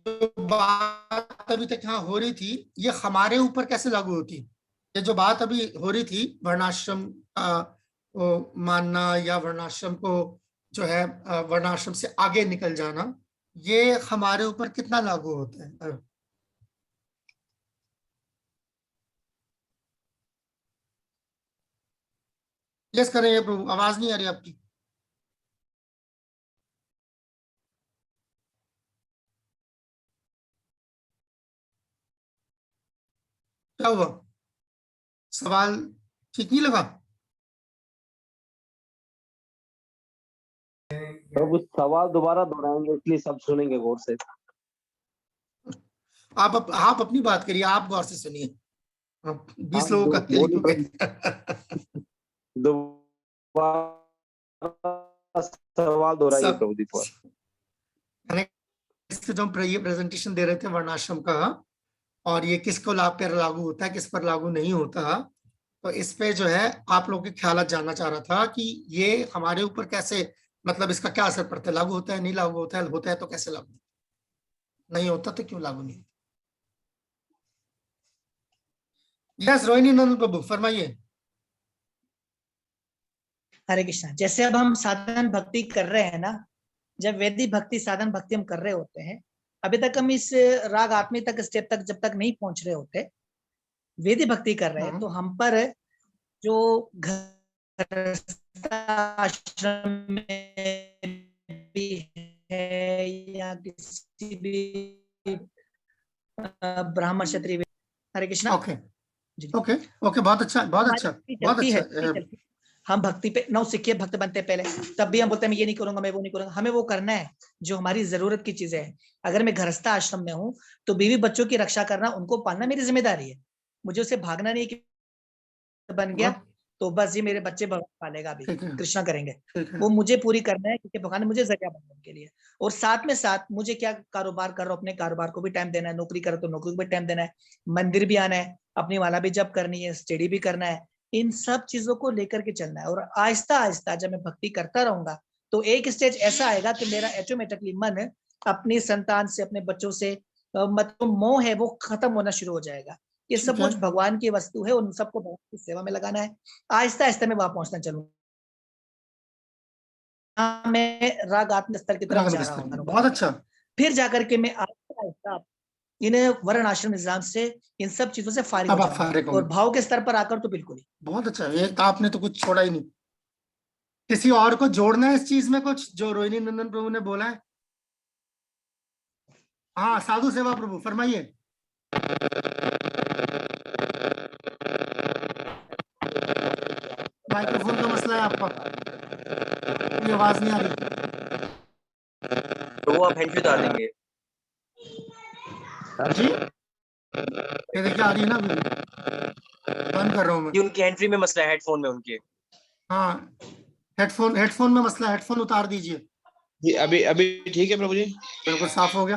जो बात अभी तक यहाँ हो रही थी ये हमारे ऊपर कैसे लागू होती? ये जो बात अभी हो रही थी वर्णाश्रम को मानना या वर्णाश्रम को जो है वर्णाश्रम से आगे निकल जाना, ये हमारे ऊपर कितना लागू होता है? यस करें ये प्रभु, आवाज नहीं आ रही आपकी। क्या हुआ? सवाल ठीक नहीं लगा? प्रभु सवाल दोबारा दोहराएंगे इसलिए सब सुनेंगे गौर से। आप अपनी बात करिए, आप गौर से सुनिए। 20 लोगों का बोलिए तेलुगु प्रभु। दोबारा सवाल दोहराइए प्रभु जी पर। इसके जो हम ये प्रेजेंटेशन दे रहे थे वर्णाश्रम का, और ये किसको लाभ पर लागू होता है, किस पर लागू नहीं होता, तो इस पे जो है आप लोगों के ख्याल जानना चाह रहा था कि ये हमारे ऊपर कैसे, मतलब इसका क्या असर पड़ता है, लागू होता है, नहीं लागू होता है तो कैसे लागू नहीं होता, तो क्यों लागू नहीं होता? यस रोहिणी नंदन प्रभु फरमाइए। हरे कृष्णा। जैसे अब हम साधन भक्ति कर रहे हैं ना, जब वैदिक भक्ति साधन भक्ति हम कर रहे होते हैं, अभी तक हम इस राग आत्मी तक स्टेप तक जब तक नहीं पहुंच रहे होते, वैदिक भक्ति कर रहे हैं, तो हम पर जो आश्रम में भी है या किसी भी ब्राह्मण क्षत्रिय, हरे कृष्णा। ओके ओके ओके, बहुत अच्छा बहुत अच्छा बहुत अच्छा। हम भक्ति पे नौ सिक्के भक्त बनते हैं पहले, तब भी हम बोलते हैं मैं ये नहीं करूंगा, मैं वो नहीं करूंगा। हमें वो करना है जो हमारी जरूरत की चीजें हैं। अगर मैं गृहस्थ आश्रम में हूँ तो बीवी बच्चों की रक्षा करना, उनको पालना मेरी जिम्मेदारी है। मुझे उसे भागना नहीं कि बन गया तो बस ये मेरे बच्चे भगवान पालेगा, अभी कृष्णा करेंगे, वो मुझे पूरी करना है क्योंकि भगवान ने मुझे जरिया बनने के लिए। और साथ में साथ मुझे क्या कारोबार कर रहा हूँ, अपने कारोबार को भी टाइम देना है, नौकरी करो तो नौकरी को भी टाइम देना है, मंदिर भी आना है, अपनी वाला भी जप करनी है, स्टडी भी करना है, इन सब चीजों को लेकर के चलना है। और आहिस्ता आहिस्ता जब मैं भक्ति करता रहूंगा तो एक स्टेज ऐसा आएगा कि मेरा ऑटोमेटिकली मन अपनी संतान से, अपने बच्चों से मतलब मोह है वो खत्म होना शुरू हो जाएगा। ये सब कुछ भगवान की वस्तु है, उन सबको भगवान की सेवा में लगाना है। आहिस्ता आहिस्ता मैं वहां पहुंचना चलूंगा, मैं राग आत्म स्तर की तरफ जा रहा हूँ। बहुत अच्छा। फिर जाकर के मैं आहिस्ता आहिस्ता इन वर्ण आश्रम निजाम से, इन सब चीजों से फारिग हो जाऊंगा, और भाव के स्तर पर आकर तो बिल्कुल ही। बहुत अच्छा, ये तो आपने तो कुछ छोड़ा ही नहीं। किसी और को जोड़ना है इस चीज में कुछ जो रोहिणी नंदन प्रभु ने बोला है? हाँ साधु सेवा प्रभु फरमाइए। माइक्रोफोन का मसला है आपका, ये आवाज नहीं आ रही। तो वो आप हैंड फ्री उतार देंगे जी, ये देखिए आ रही है ना, बंद कर रहा हूँ मैं। उनकी हैंड फ्री में मसला है, हेडफोन में उनके। हाँ हेडफोन में मसला है, हेडफोन उतार दीजिए जी। अभी अभी ठीक है प्रभु जी, बिल्कुल साफ हो गया,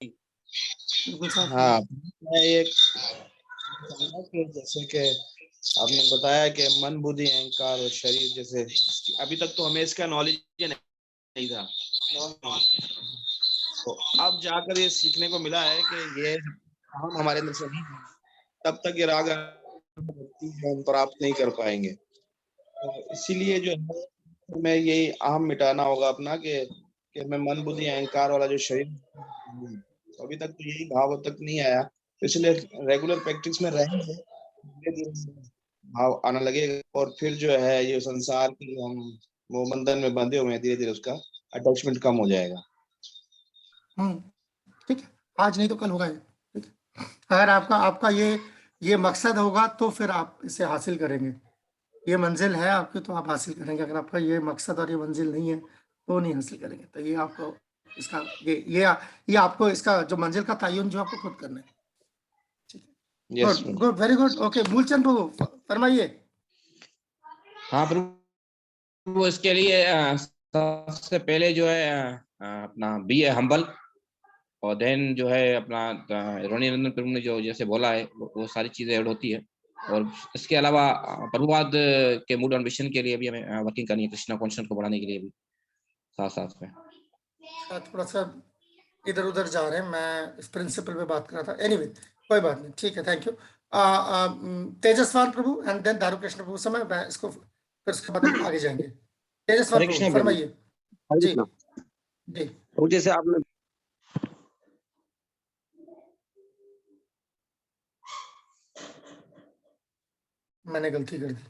बिल्कुल साफ हो हाँ। गया। मैं ये जैसे कि आपने बताया कि मन बुद्धि अहंकार और शरीर, जैसे अभी तक तो हमें इसका नॉलेज नहीं था, तो अब जाकर ये सीखने को मिला है कि ये हम हमारे अंदर से नहीं, तब तक ये राग हम प्राप्त नहीं कर पाएंगे। तो इसीलिए जो है हमें यही अहम मिटाना होगा अपना कि मैं मन बुद्धि अहंकार वाला जो शरीर, तो अभी तक तो यही भाव तक नहीं आया, तो इसलिए रेगुलर प्रैक्टिस में रहेंगे, भाव आना लगेगा, और फिर जो है ये संसार की हम वो बंधन में बंधे हुए हैं, धीरे धीरे उसका अटैचमेंट कम हो जाएगा। ठीक है, आज नहीं तो कल होगा। ठीक है, अगर आपका आपका ये मकसद होगा तो फिर आप इसे हासिल करेंगे। ये मंजिल है आपकी तो आप हासिल करेंगे, अगर आपका ये मकसद और ये मंजिल नहीं है तो नहीं हासिल करेंगे। तो ये आपको इसका ये आपको इसका जो मंजिल का तयन जो आपको खुद करना है। ठीक है, good good, very good. Okay Moolchand Prabhu फरमाइए। हाँ प्रभु, इसके लिए सबसे पहले जो है अपना बी ए हम्बल, और देन जो है अपना रोनी नंदन प्रभु ने जो जैसे बोला है वो सारी चीजें ऐड होती है। और इसके अलावा प्रभुपाद के मूड और विजन के लिए भी हमें वर्किंग करनी है, कृष्णा कॉन्सेप्ट को बढ़ाने के लिए भी साथ साथ में। थोड़ा सा इधर उधर जा रहे हैं, मैं इस प्रिंसिपल पे बात कर रहा था। एनीवे कोई बात नहीं, ठीक है, thank you. Tejaswan Prabhu and then Darukrishna Prabhu, समय मैं इसको फिर उसके बाद हम आगे जाएंगे। तेजस्वान हरे प्रभु कृष्णा प्रभु। फरमाइए। हरे जी कृष्णा जी। प्रभु, जैसे आपने मैंने गलती कर दी,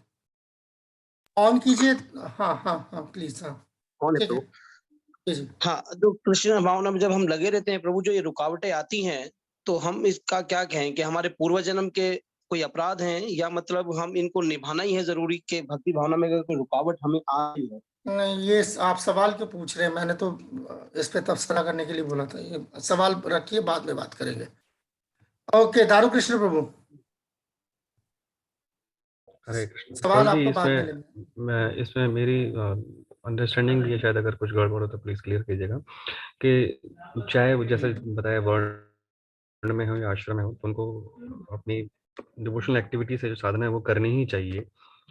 ऑन कीजिए। हाँ हाँ हाँ प्लीज, हाँ कौन है ठीक है। प्रभु? जी जी। हाँ, तो कृष्ण भावना में जब हम लगे रहते हैं प्रभु, जो ये रुकावटें आती हैं, तो हम इसका क्या कहें कि हमारे पूर्व जन्म के कोई अपराध हैं, या मतलब हम इनको निभाना ही है जरूरी, कि भक्ति भावना में अगर कोई रुकावट हमें आ रही है? नहीं, ये आप सवाल क्यों पूछ रहे हैं? मैंने तो इस पे तबसरा करने के लिए बोला था। ये सवाल रखिए, बाद में बात करेंगे। ओके, दारूकृष्ण प्रभु, हरे कृष्ण। सवाल प्रभु जी, आपको बाद में इसमें लेंगे। इसमें मेरी अंडरस्टैंडिंग भी है, शायद अगर कुछ गड़बड़ हो तो प्लीज क्लियर कीजिएगा। कि चाहे वो जैसे बताया वर्ण में हो या आश्रम में हो, तो उनको अपनी डिवोशनल एक्टिविटी से जो साधना है वो करनी ही चाहिए,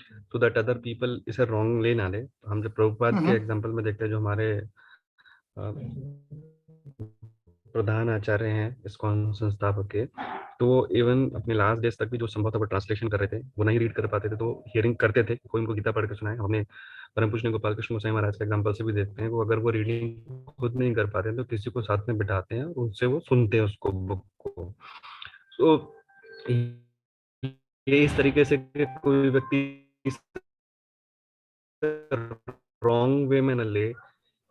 सो दैट अदर पीपल इसे रॉन्ग ले ना ले। हम जब प्रभुपाद के एग्जांपल में देखते हैं, जो हमारे प्रधान आचार्य हैं इस्कॉन संस्थापक के, तो वो इवन अपने लास्ट डेज तक भी जो संभव था वो ट्रांसलेशन कर रहे थे, वो नहीं रीड कर पाते थे तो हियरिंग करते थे, कोई उनको गीता पढ़ के सुनाए। हमने परम पूज्य गोपाल कृष्ण गोसाई महाराज के एग्जाम्पल से भी देखते हैं, वो अगर वो रीडिंग खुद नहीं कर पाते तो किसी को साथ में बिठाते हैं और उनसे वो सुनते हैं उसको, बुक को। तो ये इस तरीके से कि कोई व्यक्ति रॉन्ग वे में न ले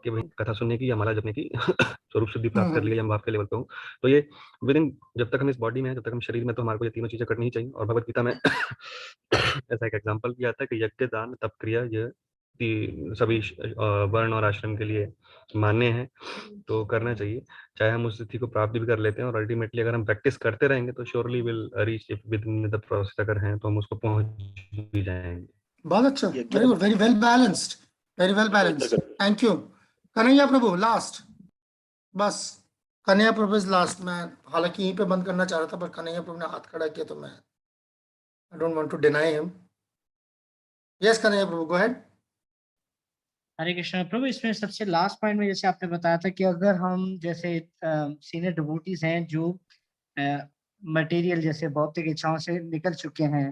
कि भाई कथा सुनने की या माला जपने की स्वरूप शुद्धि प्राप्त कर लिया या हम बाप के लेवल पे हूँ। तो ये विद इन, जब तक हम इस बॉडी में है, जब तक हम शरीर में, तो हमारे को ये तीनों चीजें करनी ही चाहिए। और भगवत गीता में ऐसा एक एग्जांपल भी आता है कि यज्ञ, दान, तप, क्रिया, ये सभी वर्ण और आश्रम के लिए मान्य है, तो करना चाहिए। चाहे हम उस स्थिति को प्राप्त भी कर लेते हैं, और अल्टीमेटली अगर हम प्रैक्टिस करते रहेंगे तो surely will reach with in the process, अगर हैं तो हम उसको पहुंच भी जाएंगे। बहुत अच्छा, very good, very well balanced, very well balanced, thank you. Kanhaiya Prabhu last, बस कन्हैया प्रभु इज लास्ट। मैं हालांकि यहीं पे बंद करना चाह रहा था, पर कन्हैया प्रभु ने हाथ खड़ा किया तो मैं I don't want to deny him. Yes Kanhaiya Prabhu, go ahead. Hare Krishna Prabhu, इसमें सबसे लास्ट पॉइंट में जैसे आपने बताया था कि अगर हम जैसे सीनियर डिवोटीज हैं जो मटेरियल जैसे भौतिक इच्छाओं से निकल चुके हैं,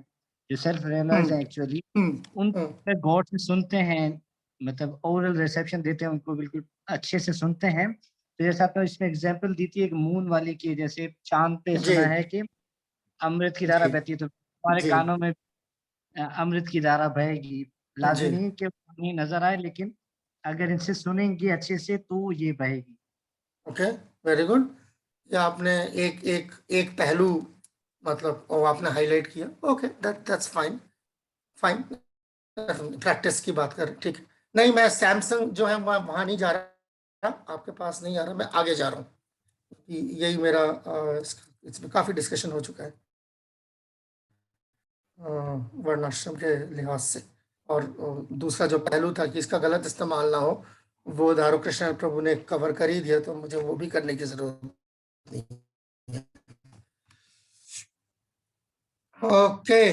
जो सेल्फ रियलाइज है एक्चुअली, उन गॉड से सुनते हैं, मतलब ओरल रिसेप्शन देते हैं उनको, बिल्कुल अच्छे से सुनते हैं। तो जैसे आपने इसमें एग्जांपल दी थी एक मून वाली की, जैसे चांद पे सुना है कि अमृत की धारा बहती है, तो हमारे जी कानों में अमृत की धारा बहेगी। लाजमी जी। नहीं कि नहीं नजर आए, लेकिन अगर इनसे सुनेंगे अच्छे से तो ये बहेगी। Okay, very good. ये आपने एक एक एक पहलू, मतलब वो आपने हाईलाइट किया। Okay, that's fine, fine. Practice की बात कर, ठीक है। नहीं, मैं सैमसंग जो है वहाँ नहीं जा रहा, आपके पास नहीं आ रहा, मैं आगे जा रहा हूँ। यही मेरा इसमें काफी डिस्कशन हो चुका है वर्णाश्रम के लिहाज से। और दूसरा जो पहलू था कि इसका गलत इस्तेमाल ना हो, वो दारू कृष्ण प्रभु ने कवर कर ही दिया, तो मुझे वो भी करने की जरूरत नहीं है। ओके,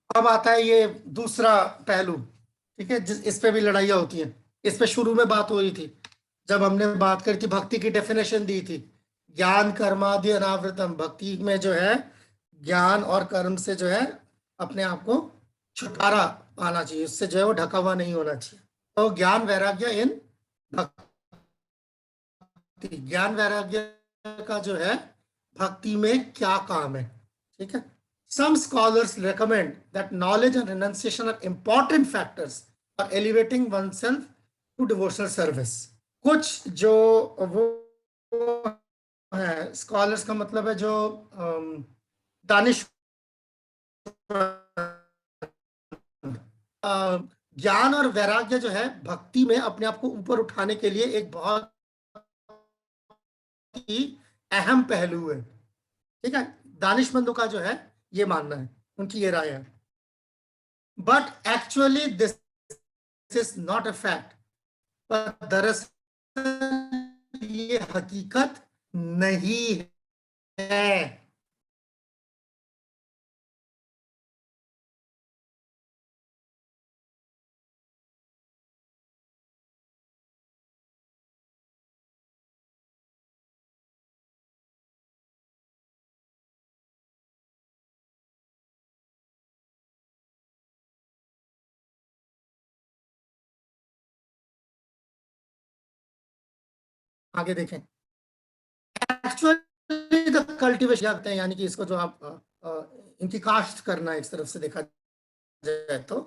अब आता है ये दूसरा पहलू, ठीक है, जिस इस पे भी लड़ाइयाँ होती हैं। इस पे शुरू में बात हो रही थी जब हमने बात करी थी, भक्ति की डेफिनेशन दी थी, ज्ञान कर्मादि अनावृतम। भक्ति में जो है ज्ञान और कर्म से जो है अपने आप को छुटकारा पाना चाहिए, उससे जो है वो ढका हुआ नहीं होना चाहिए। तो ज्ञान वैराग्य इन भक्ति, ज्ञान वैराग्य का जो है भक्ति में क्या काम है, ठीक है। Some scholars recommend that knowledge and renunciation are important factors for elevating oneself to devotional service. कुछ जो वो है स्कॉलर्स का मतलब है जो दानिश ज्ञान और वैराग्य जो है भक्ति में अपने आप को ऊपर उठाने के लिए एक बहुत ही अहम पहलू है, ठीक है। दानिशमंदों का जो है ये मानना है, उनकी ये राय है। But actually this is not a fact, पर दरअसल ये हकीकत नहीं है। आगे देखें। एक्चुअली द कल्टीवेशन करते हैं, यानी कि इसको जो आप इनकी काश्त करना एक तरफ से देखा जाए तो